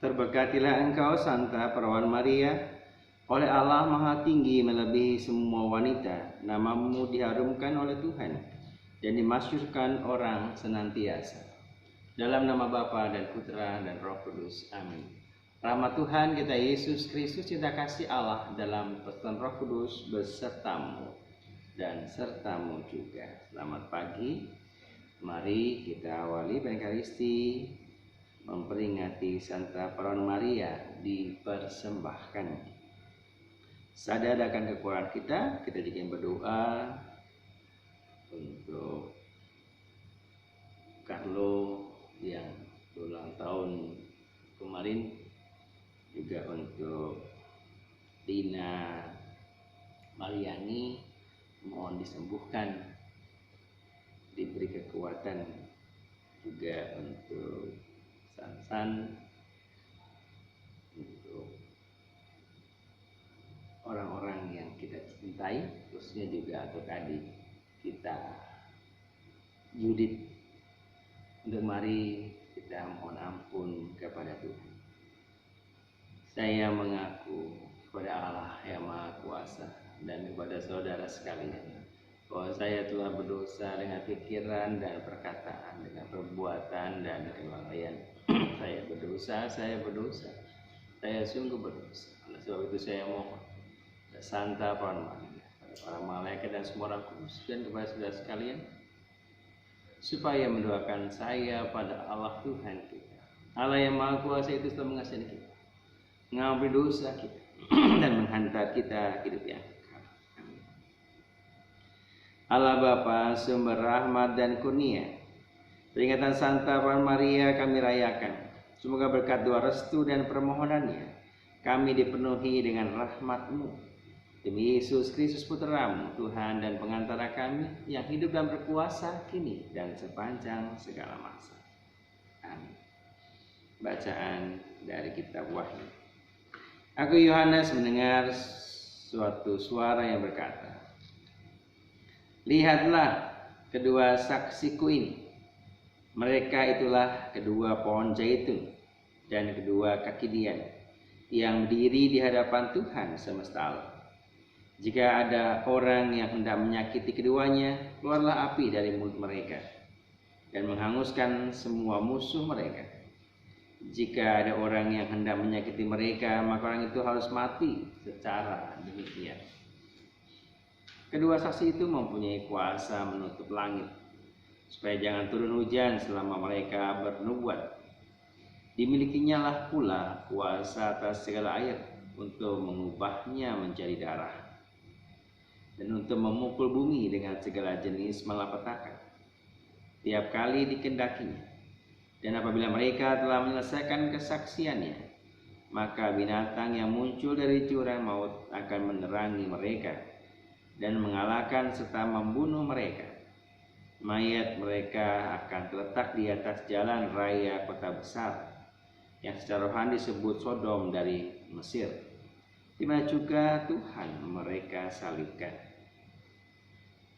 Terberkatilah engkau, Santa Perawan Maria, oleh Allah Maha Tinggi melebihi semua wanita. Namamu diharumkan oleh Tuhan dan dimasyhurkan orang senantiasa. Dalam nama Bapa dan Putra dan Roh Kudus. Amin. Rahmat Tuhan kita Yesus Kristus, cinta kasih Allah dalam persekutuan Roh Kudus besertamu dan sertamu juga. Selamat pagi. Mari kita awali Penekaristi memperingati Santa Perawan Maria dipersembahkan. Sadar akan kekurangan kita juga berdoa untuk Carlo yang ulang tahun kemarin, juga untuk Dina Mariani, mohon disembuhkan, diberi kekuatan, juga untuk Sansan, untuk orang-orang yang kita cintai, khususnya juga untuk adik kita Judith. Untuk mari kita mohon ampun kepada Tuhan. Saya mengaku kepada Allah yang Maha Kuasa dan kepada saudara sekalian bahwa saya telah berdosa dengan pikiran dan perkataan, dengan perbuatan dan kelalaian. Saya berdosa, saya sungguh berdosa. Oleh sebab itu saya mohon kepada Santa Perawan Maria, kepada para malaikat dan semua orang kudus, dan kepada saudara sekalian, supaya mendoakan saya pada Allah Tuhan kita. Allah yang Maha Kuasa itu telah mengasihi kita, mengampuni dosa kita, dan menghantar kita hidup yang kekal. Amin. Allah Bapa, sumber rahmat dan kurnia, peringatan Santa Perawan Maria kami rayakan. Semoga berkat doa restu dan permohonannya kami dipenuhi dengan rahmat-Mu. Demi Yesus Kristus Putra-Mu, Tuhan dan pengantara kami, yang hidup dan berkuasa kini dan sepanjang segala masa. Amin. Bacaan dari kitab Wahyu. Aku Yohanes mendengar suatu suara yang berkata, "Lihatlah kedua saksiku ini. Mereka itulah kedua pohon zaitun dan kedua kaki dian yang berdiri di hadapan Tuhan semesta alam. Jika ada orang yang hendak menyakiti keduanya, keluarlah api dari mulut mereka dan menghanguskan semua musuh mereka. Jika ada orang yang hendak menyakiti mereka, maka orang itu harus mati secara demikian." Kedua saksi itu mempunyai kuasa menutup langit, supaya jangan turun hujan selama mereka bernubuat. Dimilikinya lah pula kuasa atas segala air, untuk mengubahnya menjadi darah, dan untuk memukul bumi dengan segala jenis malapetaka tiap kali dikendakinya. Dan apabila mereka telah menyelesaikan kesaksiannya, maka binatang yang muncul dari jurang maut akan menerangi mereka dan mengalahkan serta membunuh mereka. Mayat mereka akan terletak di atas jalan raya kota besar, yang secara rohani disebut Sodom dari Mesir, di mana juga Tuhan mereka salibkan.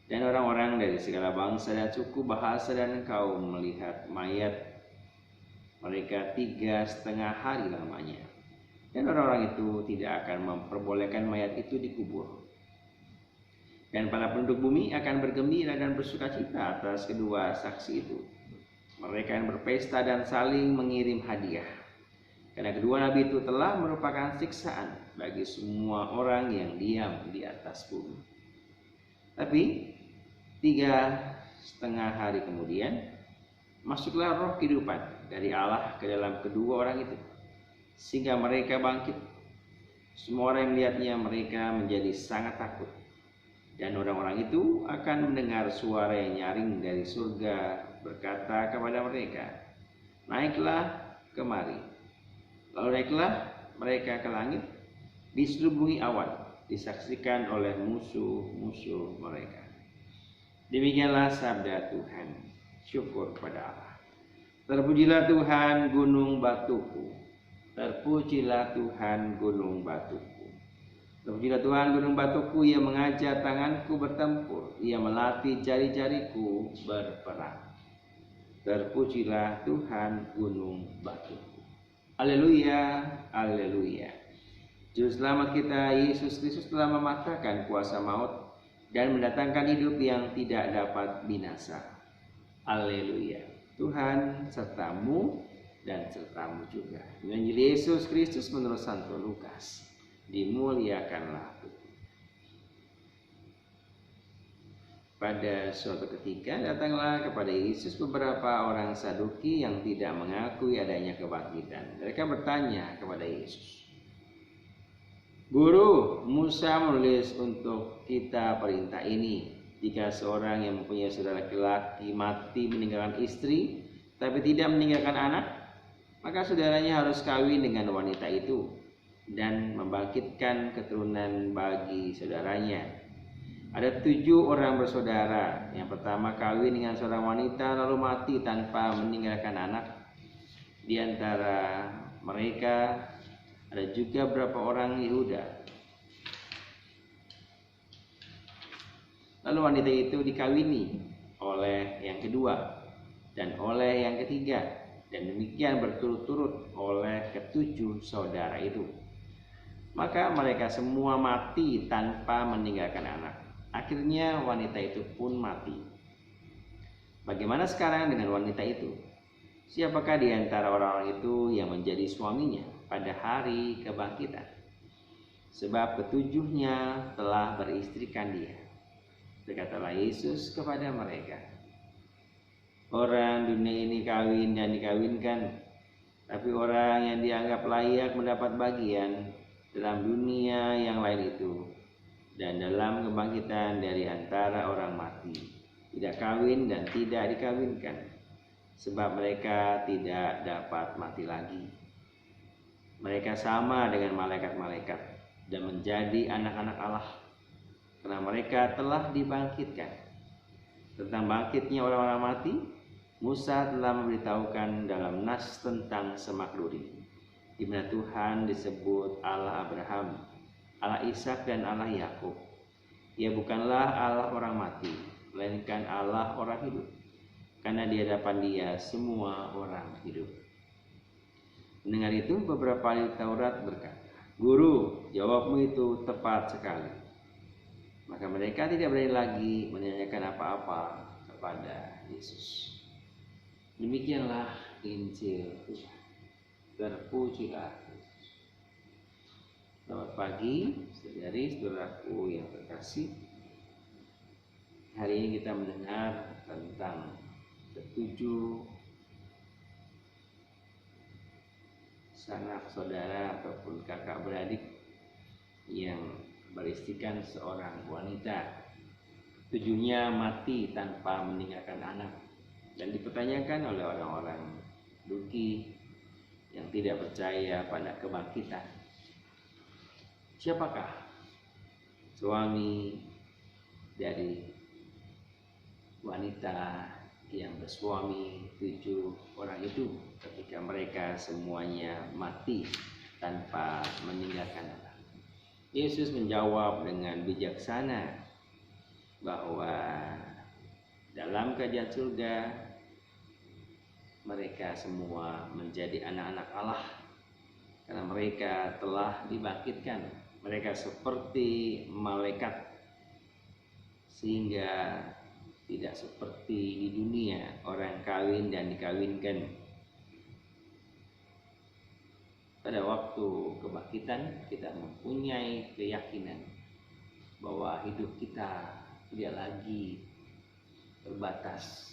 Dan orang-orang dari segala bangsa dan suku, bahasa dan kaum melihat mayat mereka 3,5 hari lamanya. Dan orang-orang itu tidak akan memperbolehkan mayat itu dikubur. Dan para penduduk bumi akan bergembira dan bersukacita atas kedua saksi itu. Mereka akan berpesta dan saling mengirim hadiah, karena kedua nabi itu telah merupakan siksaan bagi semua orang yang diam di atas bumi. Tapi 3,5 hari kemudian, masuklah roh kehidupan dari Allah ke dalam kedua orang itu, sehingga mereka bangkit. Semua orang yang melihatnya, mereka menjadi sangat takut. Dan orang-orang itu akan mendengar suara yang nyaring dari surga berkata kepada mereka, "Naiklah kemari." Lalu naiklah mereka ke langit, diselubungi awan, disaksikan oleh musuh-musuh mereka. Demikianlah sabda Tuhan. Syukur kepada Allah. Terpujilah Tuhan gunung batuku. Terpujilah Tuhan gunung batuku. Terpujilah Tuhan gunung batuku, yang mengajar tanganku bertempur, ia melatih jari-jariku berperang. Terpujilah Tuhan gunung batuku. Haleluya, haleluya. Juru selamat kita Yesus Kristus telah mematahkan kuasa maut dan mendatangkan hidup yang tidak dapat binasa. Haleluya. Tuhan sertamu dan sertamu juga. Injil Yesus Kristus menurut Santo Lukas. Dimuliakanlah Tuhan. Pada suatu ketika datanglah kepada Yesus beberapa orang Saduki yang tidak mengakui adanya kebangkitan. Mereka bertanya kepada Yesus, "Guru, Musa menulis untuk kita perintah ini. Jika seorang yang mempunyai saudara laki-laki mati meninggalkan istri, tapi tidak meninggalkan anak, maka saudaranya harus kawin dengan wanita itu dan membangkitkan keturunan bagi saudaranya. Ada 7 orang bersaudara. Yang pertama kawin dengan seorang wanita lalu mati tanpa meninggalkan anak. Di antara mereka ada juga beberapa orang Yehuda. Lalu wanita itu dikawini oleh yang kedua dan oleh yang ketiga, dan demikian berturut-turut oleh ke-7 saudara itu. Maka mereka semua mati tanpa meninggalkan anak. Akhirnya wanita itu pun mati. Bagaimana sekarang dengan wanita itu? Siapakah di antara orang-orang itu yang menjadi suaminya pada hari kebangkitan? Sebab ketujuhnya telah beristrikan dia." Berkatalah Yesus kepada mereka, "Orang dunia ini kawin dan dikawinkan, tapi orang yang dianggap layak mendapat bagian dalam dunia yang lain itu dan dalam kebangkitan dari antara orang mati tidak kawin dan tidak dikawinkan, sebab mereka tidak dapat mati lagi. Mereka sama dengan malaikat-malaikat dan menjadi anak-anak Allah, karena mereka telah dibangkitkan. Tentang bangkitnya orang-orang mati, Musa telah memberitahukan dalam nas tentang semak duri, di mana Tuhan disebut Allah Abraham, Allah Ishak dan Allah Yakub. Ia bukanlah Allah orang mati, melainkan Allah orang hidup, karena di hadapan Dia semua orang hidup." Mendengar itu beberapa ahli Taurat berkata, "Guru, jawabmu itu tepat sekali." Maka mereka tidak berani lagi menanyakan apa-apa kepada Yesus. Demikianlah Injil Tuhan. Terpujilah Kristus. Selamat pagi, saudari-saudaraku yang terkasih. Hari ini kita mendengar tentang ke-7 sanak saudara ataupun kakak beradik yang beristrikan seorang wanita. 7-nya mati tanpa meninggalkan anak, dan dipertanyakan oleh orang-orang Saduki yang tidak percaya pada kebangkitan, siapakah suami dari wanita yang bersuami 7 orang itu ketika mereka semuanya mati tanpa meninggalkan anak? Yesus menjawab dengan bijaksana bahwa dalam kerajaan surga mereka semua menjadi anak-anak Allah karena mereka telah dibangkitkan. Mereka seperti malaikat, sehingga tidak seperti di dunia orang kawin dan dikawinkan. Pada waktu kebangkitan kita mempunyai keyakinan bahwa hidup kita tidak lagi terbatas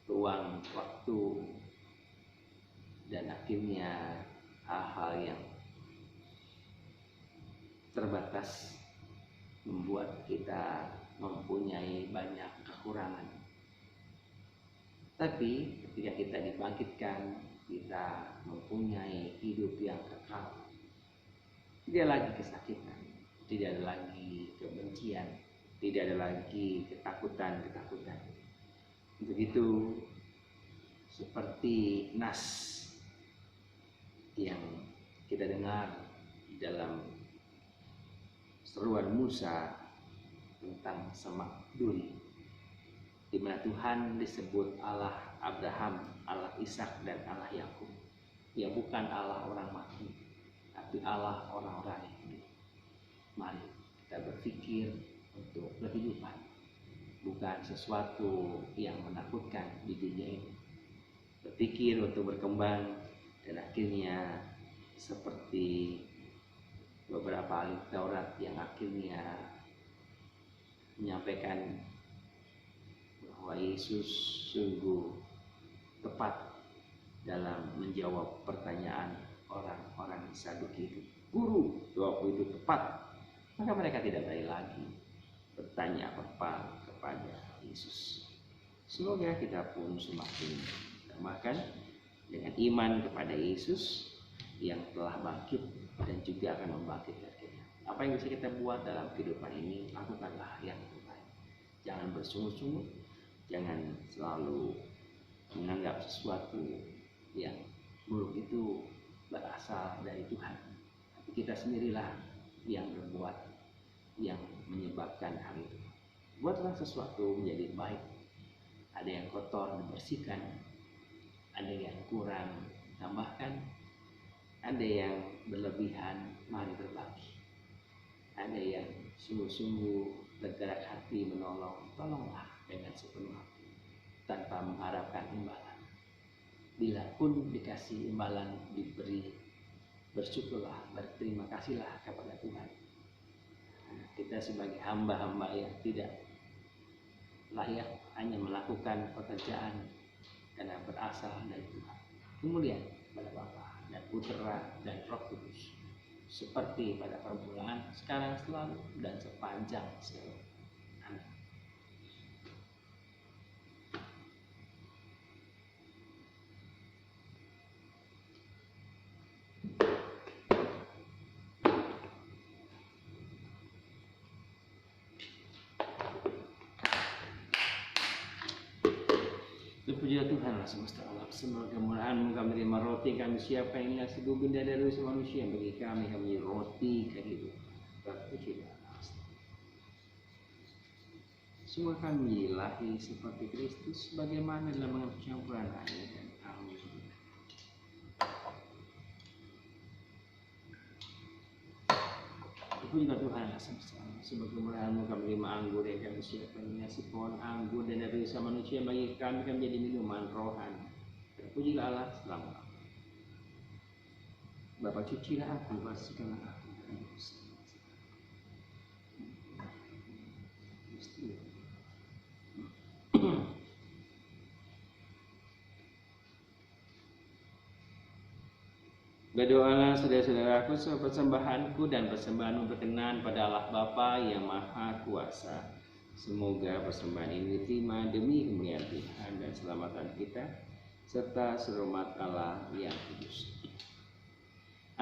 ruang waktu, dan akhirnya hal-hal yang terbatas membuat kita mempunyai banyak kekurangan. Tapi ketika kita dibangkitkan, kita mempunyai hidup yang kekal. Tidak lagi kesakitan, tidak ada lagi kebencian, tidak ada lagi ketakutan. Untuk itu, seperti nas yang kita dengar dalam seruan Musa tentang semak duri, di mana Tuhan disebut Allah Abraham, Allah Ishak dan Allah Yakub. Ya, bukan Allah orang mati, tapi Allah orang-orang yang hidup. Mari kita berpikir untuk kehidupan, bukan sesuatu yang menakutkan di dunia ini. Berpikir untuk berkembang, dan akhirnya seperti beberapa ahli Taurat yang akhirnya menyampaikan bahwa Yesus sungguh tepat dalam menjawab pertanyaan orang-orang Saduki itu. Guru, jawabu itu tepat. Maka mereka tidak berani lagi bertanya apa-apa kepada Yesus. Semoga kita pun semakin ditambahkan dengan iman kepada Yesus yang telah bangkit dan juga akan membangkitkan kita. Apa yang bisa kita buat dalam kehidupan ini, lakukanlah yang terbaik. Jangan bersungut-sungut, jangan selalu menganggap sesuatu yang buruk itu berasal dari Tuhan. Tapi kita sendirilah yang berbuat, yang menyebabkan hal itu. Buatlah sesuatu menjadi baik. Ada yang kotor dibersihkan, ada yang kurang tambahkan, ada yang berlebihan mari berbagi, ada yang sungguh-sungguh bergerak hati menolong, tolonglah dengan sepenuh hati tanpa mengharapkan imbalan. Bila pun dikasih imbalan, diberi, bersyukurlah, berterima kasihlah kepada Tuhan. Kita sebagai hamba-hamba yang tidak layak hanya melakukan pekerjaan karena berasal dari Tuhan. Kemudian pada Bapa dan Putra dan Roh Kudus, seperti pada permulaan, sekarang, selalu, dan sepanjang segala. Amin. Terpujilah Tuhan Allah semesta alam. Semoga murahan-Mu kami menerima roti kami siapkan inilah sebuah benda dari usaha manusia bagi kami roti kehidupan. Terpujilah Allah. Semua kami menjadi lahir seperti Kristus, bagaimana dalam campuran air dan angin. Terpujilah Tuhan Allah semesta alam. Semoga murahan-Mu kami menerima anggur yang kami siapkan inilah si pohon anggur dan dari usaha manusia bagi kami menjadi minuman rohani. Terpujilah Allah selama-lamanya. Bapa, cucilah aku, bersihkanlah aku dari dosa. Berdoalah saudara-saudaraku, persembahanku dan persembahanmu berkenan pada Allah Bapa yang Maha Kuasa. Semoga persembahan ini diterima demi kemuliaan Tuhan dan keselamatan kita, serta serahmat Allah yang kudus.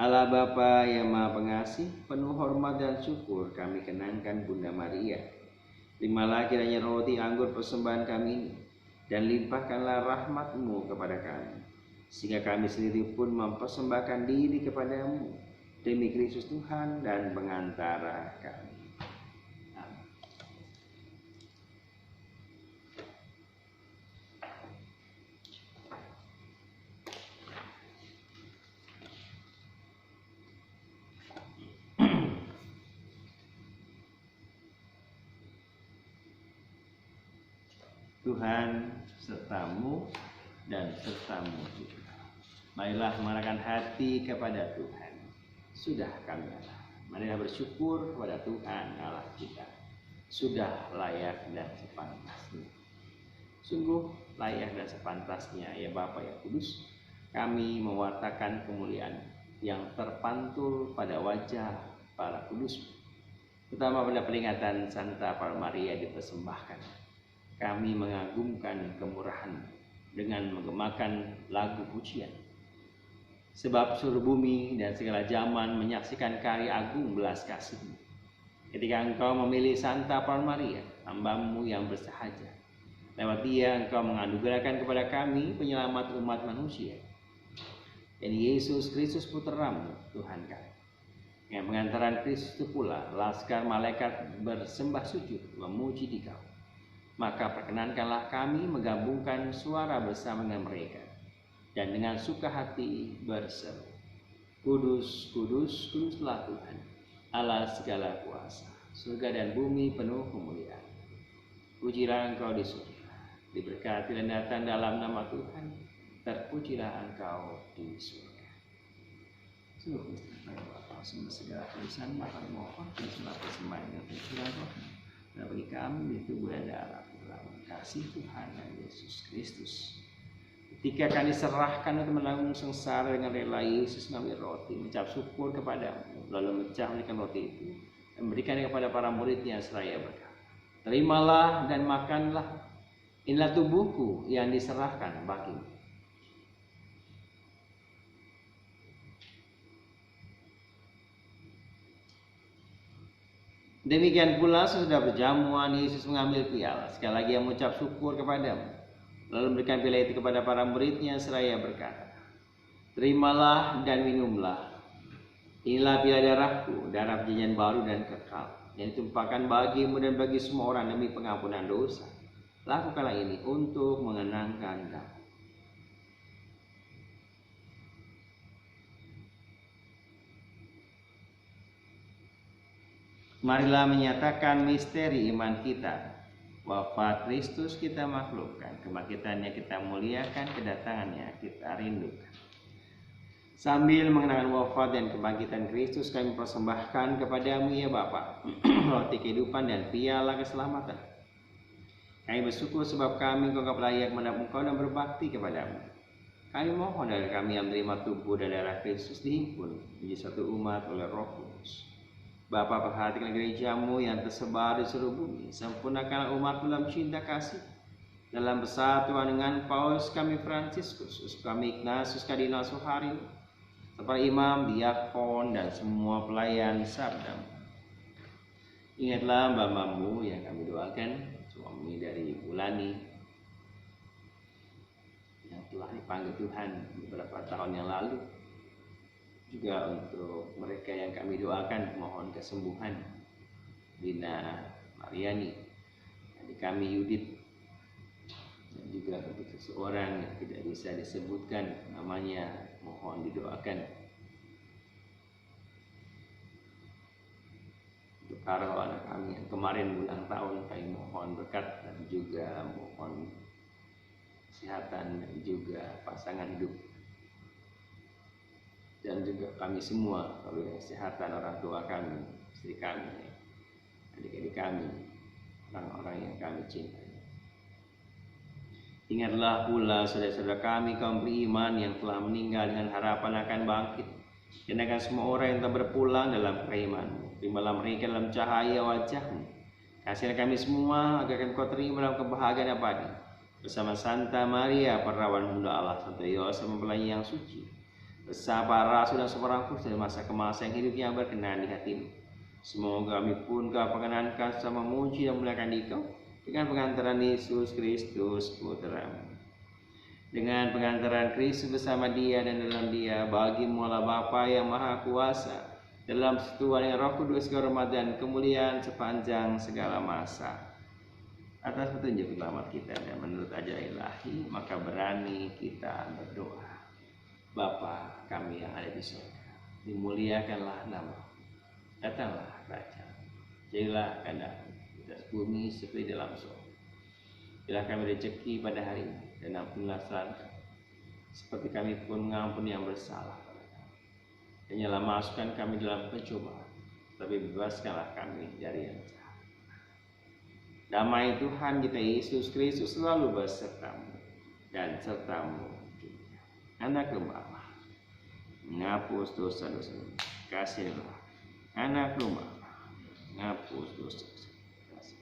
Allah Bapa yang Maha Pengasih, penuh hormat dan syukur kami kenangkan Bunda Maria. Terimalah kiranya roti anggur persembahan kami ini, dan limpahkanlah rahmat-Mu kepada kami, sehingga kami sendiri pun mempersembahkan diri kepadamu demi Kristus Tuhan dan pengantara kami. Amin. Tuhan sertamu dan sertamu juga. Marilah mengarahkan hati kepada Tuhan. Sudah kami Allah. Marilah bersyukur kepada Tuhan Allah kita. Sudah layak dan sepantasnya. Sungguh layak dan sepantasnya ya Bapa yang kudus, kami mewartakan kemuliaan yang terpantul pada wajah para kudus, terutama pada peringatan Santa Maria dipersembahkan. Kami mengagumkan kemurahan dengan menggemakan lagu pujian. Sebab seluruh bumi dan segala zaman menyaksikan karya agung belas kasih-Mu. Ketika Engkau memilih Santa Maria, hamba-Mu yang bersahaja, lewat Dia Engkau menganugerahkan kepada kami penyelamat umat manusia, dan Yesus Kristus Putra-Mu, Tuhan kami. Dengan pengantaran Kristus itu pula, laskar malaikat bersembah sujud memuji Dikau. Maka perkenankanlah kami menggabungkan suara bersama dengan mereka dan dengan suka hati berseru, Kudus, kudus, kuduslah Tuhan, Allah segala kuasa, surga dan bumi penuh kemuliaan. Pujilah Engkau di surga, diberkati dan datang dalam nama Tuhan, terpujilah Engkau di surga. Sungguh Bapa, semua segala tulisan kami mohon segala persembahan yang tercurah roh, dan bagi kami di tubuh dan darah dalam kasih Tuhan dan Yesus Kristus. Ketika kami diserahkan untuk menanggung sengsara dengan rela, Yesus mengambil roti, mengucap syukur kepadamu, lalu memecahkan roti itu dan memberikannya kepada para muridnya seraya berkata, terimalah dan makanlah, inilah tubuhku yang diserahkan bagimu. Demikian pula sesudah berjamuan, Yesus mengambil piala, sekali lagi yang mengucap syukur kepadamu, lalu memberikan piala itu kepada para muridnya seraya berkata, terimalah dan minumlah, inilah piala darahku, darah perjanjian baru dan kekal, yang ditumpahkan bagimu dan bagi semua orang demi pengampunan dosa. Lakukanlah ini untuk mengenangkan Aku. Marilah menyatakan misteri iman kita. Wafat Kristus kita makhlukkan, kebangkitannya kita muliakan, kedatangannya kita rindukan. Sambil mengenangkan wafat dan kebangkitan Kristus, kami persembahkan kepadamu ya Bapa, roti kehidupan dan piala keselamatan. Kami bersyukur sebab kami Engkau layak menghadap Engkau dan berbakti kepadamu. Kami mohon dari kami yang menerima tubuh dan darah Kristus dihimpun menjadi satu umat oleh Roh Kudus. Bapa, perhatikan gerejamu yang tersebar di seluruh bumi. Sempurnakan umat dalam cinta kasih. Dalam persatuan dengan Paus kami Fransiskus, kami Ignatius Kardinal Soeharto, serta imam, diakon, dan semua pelayan sabdamu. Ingatlah mbak-mbakmu yang kami doakan, suami dari Bulani, yang telah dipanggil Tuhan beberapa tahun yang lalu. Juga untuk mereka yang kami doakan mohon kesembuhan, Lina Mariani, adik kami Yudit, dan juga untuk seseorang yang tidak bisa disebutkan namanya mohon didoakan. Untuk para anak kami yang kemarin ulang tahun kami mohon berkat dan juga mohon kesehatan dan juga pasangan hidup. Dan juga kami semua, kalau kesehatan orang tua kami, istri kami, adik-adik kami, orang-orang yang kami cintai. Ingatlah pula saudara-saudara kami kaum beriman yang telah meninggal dengan harapan akan bangkit. Dan akan semua orang yang telah berpulang dalam keiman-Mu. Terimalah mereka dalam cahaya wajah-Mu. Kasihlah kami semua agar kami Kau terima dalam kebahagiaan abadi. Bersama Santa Maria, perawan Bunda Allah, Santo Yosef mempelai yang suci, bersama para rasul dan seorang kudus dari masa ke masa yang hidupnya berkenan di hati-Mu. Semoga kami pun Kau perkenankan sama memuji dan memuliakan Dikau dengan pengantaran Yesus Kristus Putra-Mu. Dengan pengantaran Kristus bersama Dia dan dalam Dia, bagi-Mu Allah Bapa yang Maha Kuasa, dalam persekutuan yang Roh Kudus, kehormat dan kemuliaan sepanjang segala masa. Atas petunjuk selamat kita dan menurut ajaran ilahi, maka berani kita berdoa. Bapa kami yang ada di surga, dimuliakanlah nama-Mu, datanglah kerajaan, jadilah kehendak-Mu di atas bumi seperti dalam surga. Berilah kami rezeki pada hari ini, dan ampunilah kesalahan kami, seperti kami pun mengampuni yang bersalah pada kami. Dan janganlah masukkan kami dalam pencobaan, tapi bebaskanlah kami dari yang jahat. Damai Tuhan kita Yesus Kristus selalu besertamu dan sertamu. Anak domba Allah, menghapus dosa-dosa, kasihlah. Anak domba Allah, menghapus dosa-dosa, kasih.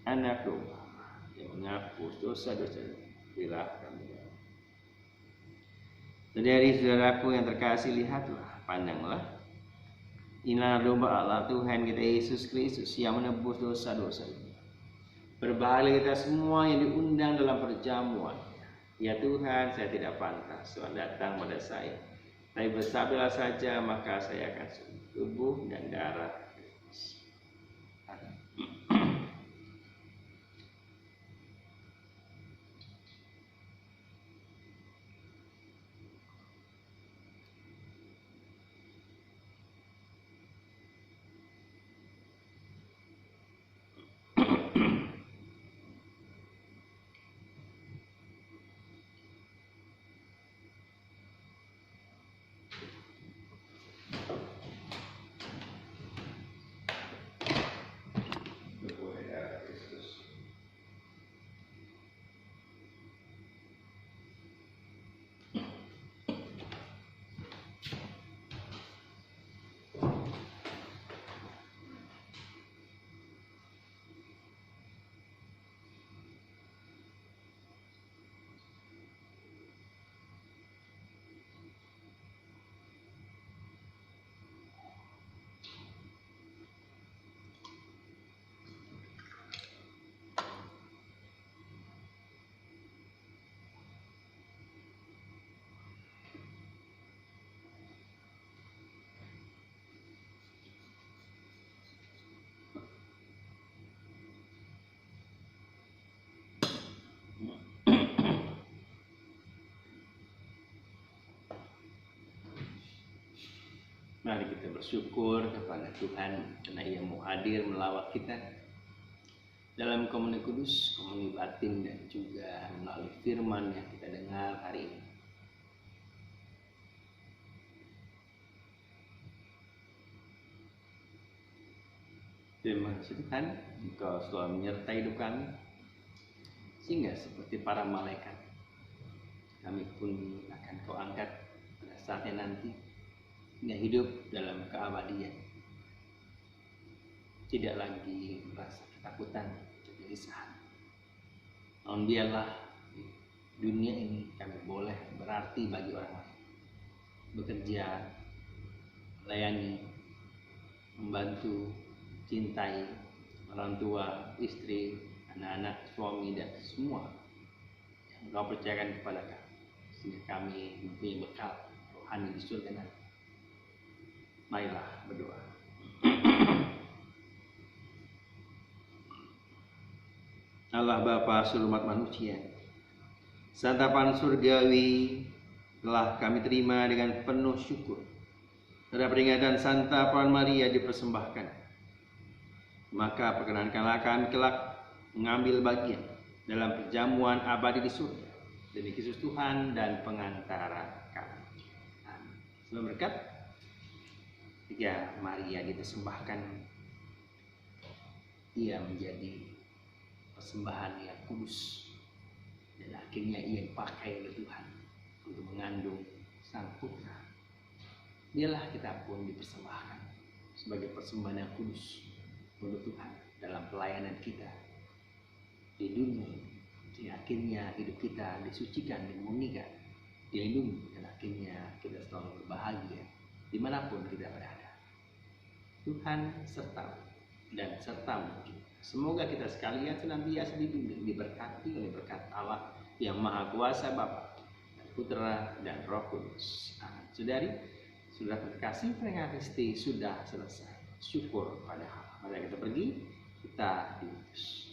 Anak domba Allah, yang menghapus dosa-dosa, berilah kami. Saudari-saudaraku yang terkasih, lihatlah, pandanglah. Inilah domba Allah Tuhan kita Yesus Kristus yang menebus dosa-dosa. Berbahagia kita semua yang diundang dalam perjamuan. Ya Tuhan, saya tidak pantas Tuhan datang pada saya, tapi bersabdalah saja maka saya akan sembuh. Tubuh dan darah Kristus. Mari kita bersyukur kepada Tuhan karena Ia mau hadir melawat kita dalam komuni kudus, komuni batin, dan juga melalui firman yang kita dengar hari ini. Terima kasih Tuhan, Engkau selalu menyertai hidup kami, sehingga seperti para malaikat, kami pun akan Kau angkat pada saatnya nanti, hingga hidup dalam keabadian. Tidak lagi merasa ketakutan, kegelisahan. Namun biarlah dunia ini kami boleh berarti bagi orang lain, bekerja, melayani, membantu, cintai orang tua, istri, anak-anak, suami, dan semua yang Kau percayakan kepada kami, sehingga kami mempunyai bekal rohani di surga nanti. Marilah berdoa. Allah Bapa seluruh umat manusia, santapan surgawi telah kami terima dengan penuh syukur. Pada peringatan santapan Maria dipersembahkan, maka perkenankanlah kami kelak mengambil bagian dalam perjamuan abadi di surga demi Kristus Tuhan dan pengantara kami. Amin. Sebelum berkat, ketika Maria dipersembahkan, ia menjadi persembahan yang kudus, dan akhirnya ia dipakai oleh Tuhan untuk mengandung Sang Putra. Biarlah kita pun dipersembahkan sebagai persembahan yang kudus untuk Tuhan dalam pelayanan kita di dunia ini. Di akhirnya hidup kita disucikan, dimurnikan, dilindungi, dan akhirnya kita selalu berbahagia dimanapun kita berada. Tuhan serta dan sertamu. Semoga kita sekalian senantiasa dibimbing, diberkati oleh berkat Allah yang Maha Kuasa, Bapa, dan Putra, dan Roh Kudus. Amin. Saudari, sudah terkasih, peringatan Kristi sudah selesai. Syukur pada Allah. Mari kita pergi, kita diutus.